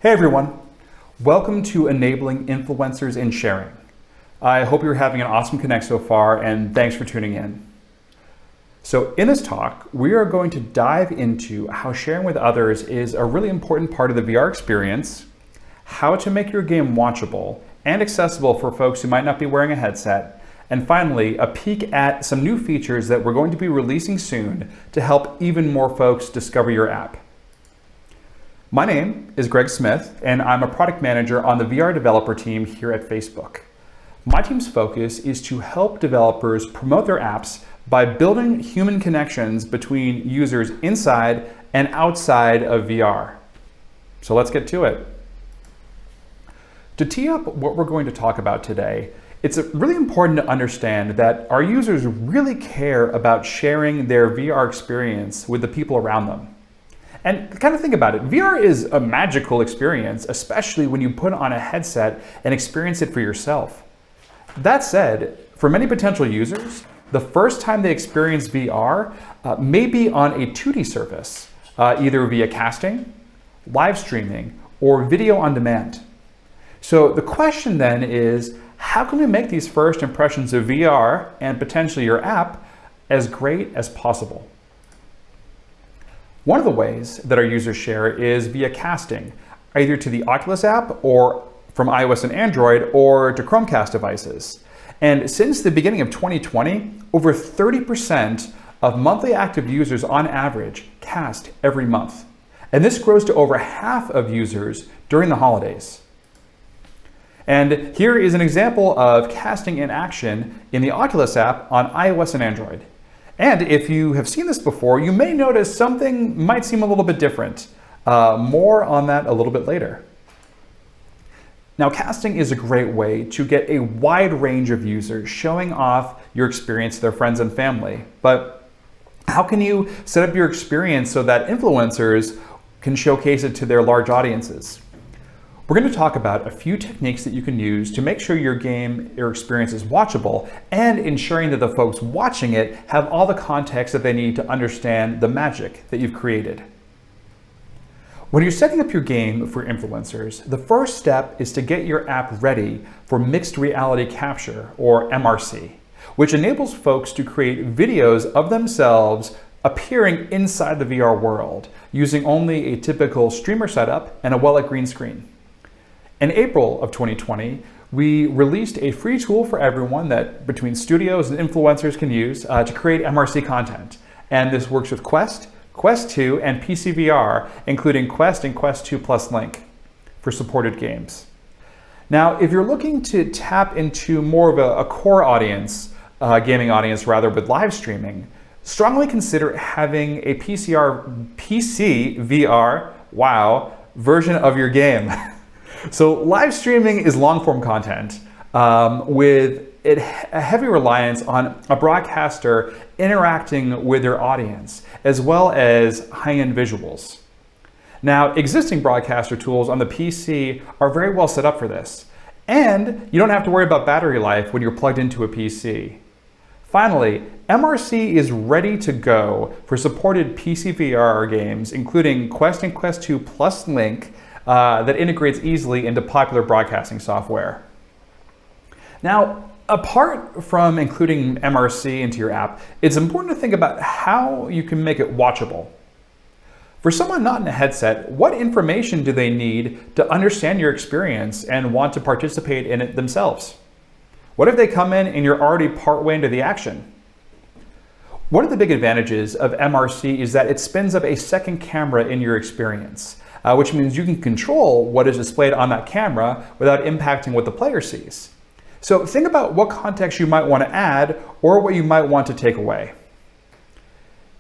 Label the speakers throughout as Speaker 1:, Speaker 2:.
Speaker 1: Hey everyone, welcome to Enabling Influencers in Sharing. I hope you're having an awesome connect so far, and thanks for tuning in. So in this talk, we are going to dive into how sharing with others is a really important part of the VR experience, how to make your game watchable and accessible for folks who might not be wearing a headset, and finally, a peek at some new features that we're going to be releasing soon to help even more folks discover your app. My name is Greg Smith, and I'm a product manager on the VR developer team here at Facebook. My team's focus is to help developers promote their apps by building human connections between users inside and outside of VR. So let's get to it. To tee up what we're going to talk about today, it's really important to understand that our users really care about sharing their VR experience with the people around them. And kind of think about it, VR is a magical experience, especially when you put on a headset and experience it for yourself. That said, for many potential users, the first time they experience VR may be on a 2D surface, either via casting, live streaming, or video on demand. So the question then is, how can we make these first impressions of VR and potentially your app as great as possible? One of the ways that our users share is via casting, either to the Oculus app or from iOS and Android or to Chromecast devices. And since the beginning of 2020, over 30% of monthly active users on average cast every month. And this grows to over half of users during the holidays. And here is an example of casting in action in the Oculus app on iOS and Android. And if you have seen this before, you may notice something might seem a little bit different. More on that a little bit later. Now, casting is a great way to get a wide range of users showing off your experience to their friends and family. But how can you set up your experience so that influencers can showcase it to their large audiences? We're going to talk about a few techniques that you can use to make sure your game or experience is watchable and ensuring that the folks watching it have all the context that they need to understand the magic that you've created. When you're setting up your game for influencers, the first step is to get your app ready for mixed reality capture, or MRC, which enables folks to create videos of themselves appearing inside the VR world using only a typical streamer setup and a well-lit green screen. In April of 2020, we released a free tool for everyone that between studios and influencers can use to create MRC content. And this works with Quest, Quest 2, and PC VR, including Quest and Quest 2 Plus Link for supported games. Now, if you're looking to tap into more of a core audience, gaming audience rather, with live streaming, strongly consider having a PC VR, version of your game. So live streaming is long-form content with a heavy reliance on a broadcaster interacting with their audience, as well as high-end visuals. Now, existing broadcaster tools on the PC are very well set up for this, and you don't have to worry about battery life when you're plugged into a PC. Finally, MRC is ready to go for supported PC VR games, including Quest and Quest 2 Plus Link, that integrates easily into popular broadcasting software. Now, apart from including MRC into your app, it's important to think about how you can make it watchable. For someone not in a headset, what information do they need to understand your experience and want to participate in it themselves? What if they come in and you're already partway into the action? One of the big advantages of MRC is that it spins up a second camera in your experience. Which means you can control what is displayed on that camera without impacting what the player sees. So think about what context you might want to add or what you might want to take away.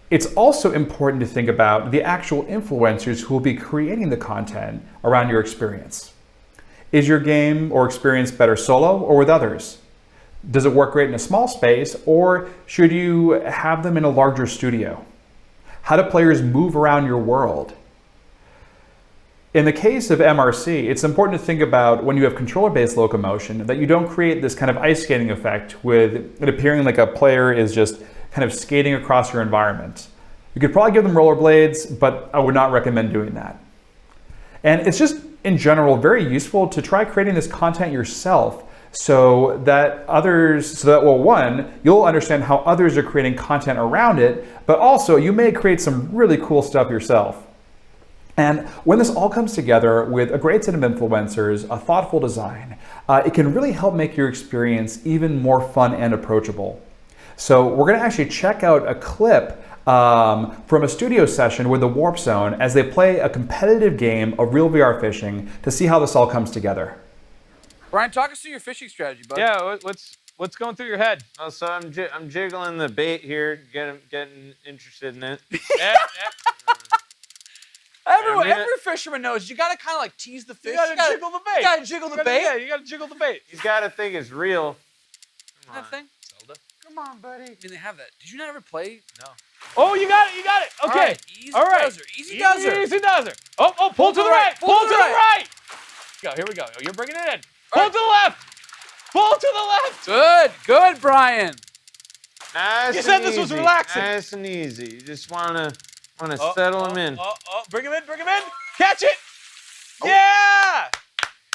Speaker 1: It's also important to think about the actual influencers who will be creating the content around your experience. Is your game or experience better solo or with others? Does it work great in a small space, or should you have them in a larger studio? How do players move around your world? In the case of MRC, it's important to think about when you have controller-based locomotion that you don't create this kind of ice skating effect with it appearing like a player is just kind of skating across your environment. You could probably give them rollerblades, but I would not recommend doing that. And it's just in general very useful to try creating this content yourself so that well, one, you'll understand how others are creating content around it, but also you may create some really cool stuff yourself. And when this all comes together with a great set of influencers, a thoughtful design, it can really help make your experience even more fun and approachable. So we're going to actually check out a clip from a studio session with the Warp Zone as they play a competitive game of real VR fishing to see how this all comes together.
Speaker 2: Brian, talk us through your fishing strategy, bud.
Speaker 3: Yeah, what's going through your head?
Speaker 4: Oh, so I'm jiggling the bait here, getting interested in it.
Speaker 3: Yeah.
Speaker 2: Every fisherman knows you gotta kind of like tease the fish.
Speaker 3: You gotta jiggle the bait.
Speaker 2: You gotta jiggle the bait.
Speaker 3: Yeah, you gotta jiggle the bait.
Speaker 4: He's got to think it's real. Come on.
Speaker 2: That thing?
Speaker 3: Zelda.
Speaker 2: Come on, buddy. I mean, they have that. Did you not ever play?
Speaker 3: No. Oh, you got it. Okay.
Speaker 2: All right. Easy does her. Easy does her.
Speaker 3: Easy does her. Oh, pull to the right. Pull to the right. Go. Here we go. You're bringing it in. Pull to the left. Pull to the left.
Speaker 2: Good, Brian.
Speaker 4: Nice.
Speaker 3: You said this was relaxing.
Speaker 4: Nice and easy. You just wanna settle him in.
Speaker 3: Bring him in. Catch it. Yeah.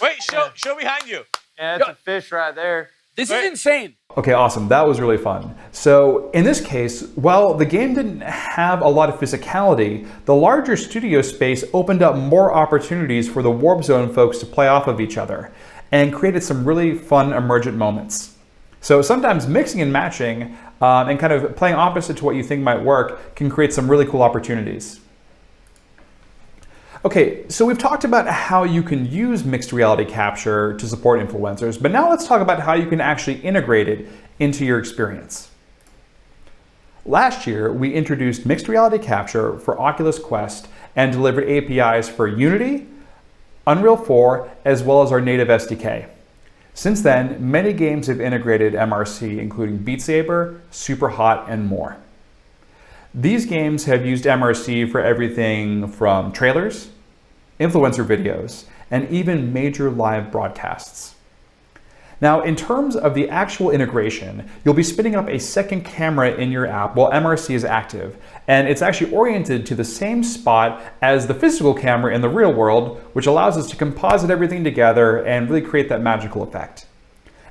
Speaker 3: Wait, show behind you.
Speaker 4: Yeah, that's a fish right there.
Speaker 2: This is insane.
Speaker 1: Okay, awesome. That was really fun. So in this case, while the game didn't have a lot of physicality, the larger studio space opened up more opportunities for the Warp Zone folks to play off of each other and created some really fun emergent moments. So sometimes mixing and matching and kind of playing opposite to what you think might work can create some really cool opportunities. Okay, so we've talked about how you can use mixed reality capture to support influencers, but now let's talk about how you can actually integrate it into your experience. Last year, we introduced mixed reality capture for Oculus Quest and delivered APIs for Unity, Unreal 4, as well as our native SDK. Since then, many games have integrated MRC, including Beat Saber, Superhot, and more. These games have used MRC for everything from trailers, influencer videos, and even major live broadcasts. Now, in terms of the actual integration, you'll be spinning up a second camera in your app while MRC is active, and it's actually oriented to the same spot as the physical camera in the real world, which allows us to composite everything together and really create that magical effect.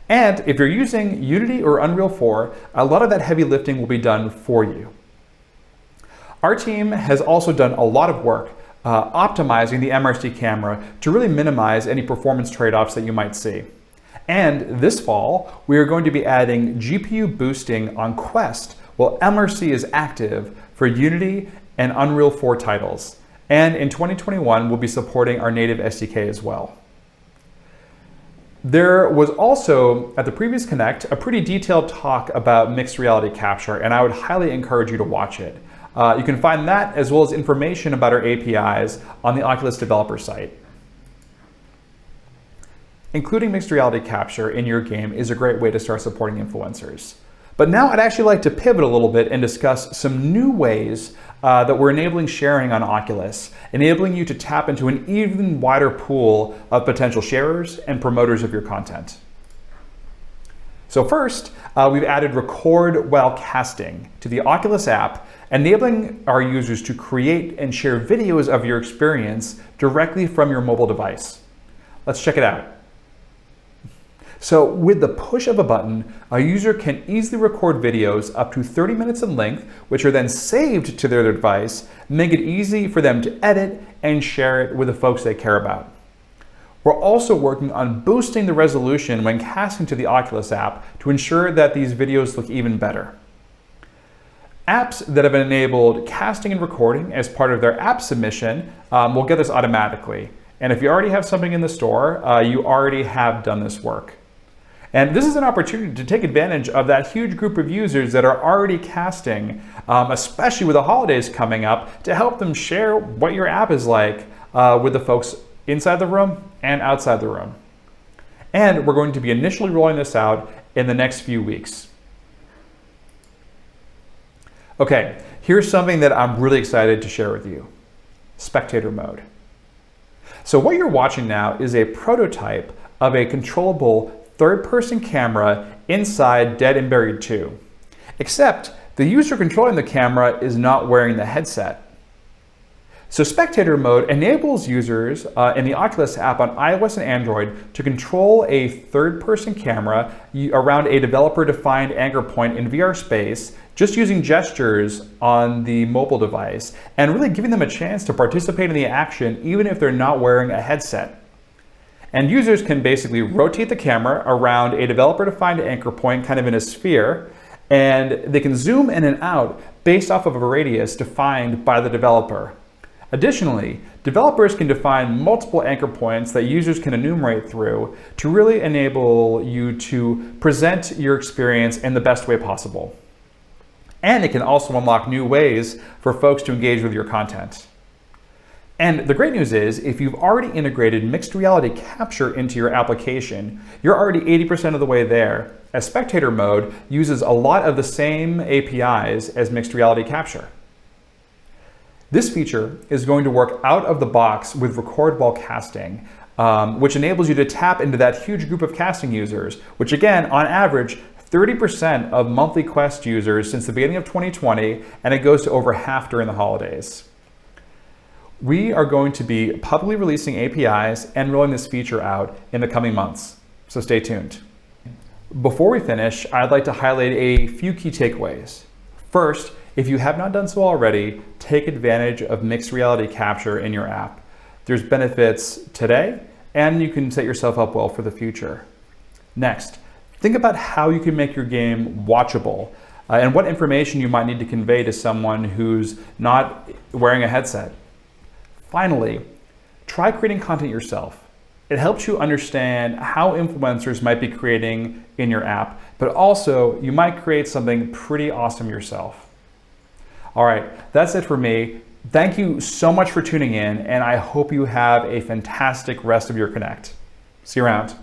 Speaker 1: And if you're using Unity or Unreal 4, a lot of that heavy lifting will be done for you. Our team has also done a lot of work optimizing the MRC camera to really minimize any performance trade-offs that you might see. And this fall, we are going to be adding GPU boosting on Quest while MRC is active for Unity and Unreal 4 titles. And in 2021, we'll be supporting our native SDK as well. There was also, at the previous Connect, a pretty detailed talk about mixed reality capture, and I would highly encourage you to watch it. You can find that as well as information about our APIs on the Oculus developer site. Including mixed reality capture in your game is a great way to start supporting influencers. But now I'd actually like to pivot a little bit and discuss some new ways that we're enabling sharing on Oculus, enabling you to tap into an even wider pool of potential sharers and promoters of your content. So first, we've added record while casting to the Oculus app, enabling our users to create and share videos of your experience directly from your mobile device. Let's check it out. So with the push of a button, a user can easily record videos up to 30 minutes in length, which are then saved to their device, make it easy for them to edit and share it with the folks they care about. We're also working on boosting the resolution when casting to the Oculus app to ensure that these videos look even better. Apps that have enabled casting and recording as part of their app submission will get this automatically. And if you already have something in the store, you already have done this work. And this is an opportunity to take advantage of that huge group of users that are already casting, especially with the holidays coming up, to help them share what your app is like with the folks inside the room and outside the room. And we're going to be initially rolling this out in the next few weeks. Okay, here's something that I'm really excited to share with you. Spectator mode. So what you're watching now is a prototype of a controllable third-person camera inside Dead and Buried 2. Except the user controlling the camera is not wearing the headset. So spectator mode enables users in the Oculus app on iOS and Android to control a third-person camera around a developer-defined anchor point in VR space, just using gestures on the mobile device, and really giving them a chance to participate in the action even if they're not wearing a headset. And users can basically rotate the camera around a developer-defined anchor point, kind of in a sphere, and they can zoom in and out based off of a radius defined by the developer. Additionally, developers can define multiple anchor points that users can enumerate through to really enable you to present your experience in the best way possible. And it can also unlock new ways for folks to engage with your content. And the great news is, if you've already integrated mixed reality capture into your application, you're already 80% of the way there, as spectator mode uses a lot of the same APIs as mixed reality capture. This feature is going to work out of the box with record while casting, which enables you to tap into that huge group of casting users, which again, on average, 30% of monthly Quest users since the beginning of 2020, and it goes to over half during the holidays. We are going to be publicly releasing APIs and rolling this feature out in the coming months, so stay tuned. Before we finish, I'd like to highlight a few key takeaways. First, if you have not done so already, take advantage of mixed reality capture in your app. There's benefits today, and you can set yourself up well for the future. Next, think about how you can make your game watchable and what information you might need to convey to someone who's not wearing a headset. Finally, try creating content yourself. It helps you understand how influencers might be creating in your app, but also you might create something pretty awesome yourself. All right, that's it for me. Thank you so much for tuning in, and I hope you have a fantastic rest of your Connect. See you around.